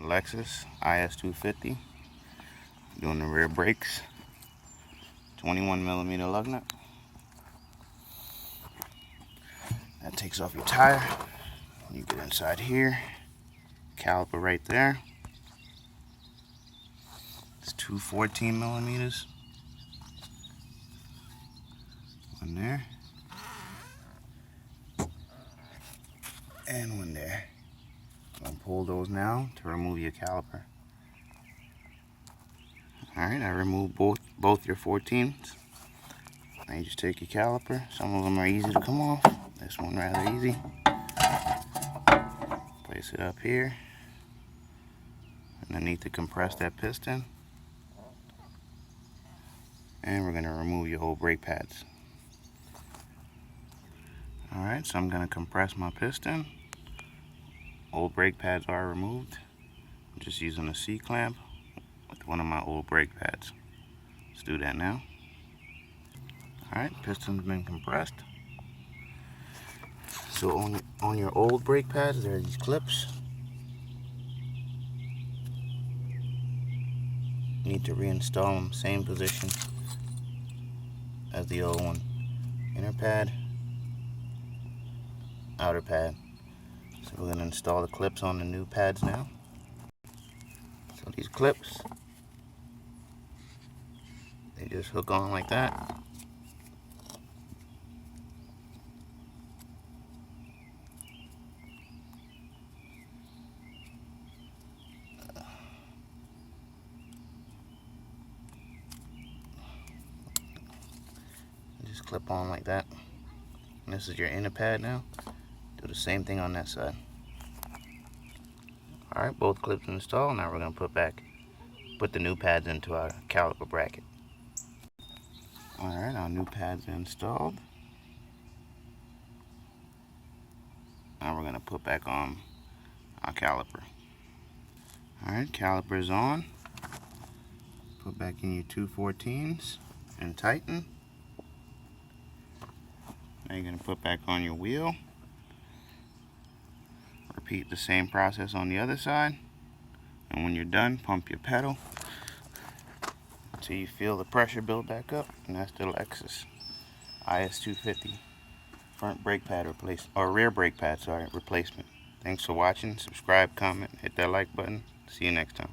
Lexus Is250. Doing the rear brakes. 21mm lug nut. That takes off your tire. You get inside here. Caliper right there. It's two 14mm. One there. And one there. I'm going to pull those now to remove your caliper. Alright, I removed both your 14s. Now you just take your caliper. Some of them are easy to come off. This one rather easy. Place it up here. Underneath to compress that piston. And we're going to remove your old brake pads. Alright, so I'm going to compress my piston. Old brake pads are removed. I'm just using a C-clamp with one of my old brake pads. Let's do that now. Alright, piston's been compressed. So on your old brake pads, there are these clips. You need to reinstall them, same position as the old one. Inner pad, outer pad. So we're going to install the clips on the new pads now. So these clips, they just hook on like that. Just clip on like that. And this is your inner pad now. Do the same thing on that side. Alright, both clips installed. Now we're going to put the new pads into our caliper bracket. Alright, our new pads are installed. Now we're going to put back on our caliper. Alright, caliper's on. Put back in your two 14s and tighten. Now you're going to put back on your wheel. Repeat the same process on the other side. And when you're done, pump your pedal until you feel the pressure build back up. And that's the Lexus Is250 front brake pad rear brake pad replacement. Thanks for watching. Subscribe, comment, hit that like button. See you next time.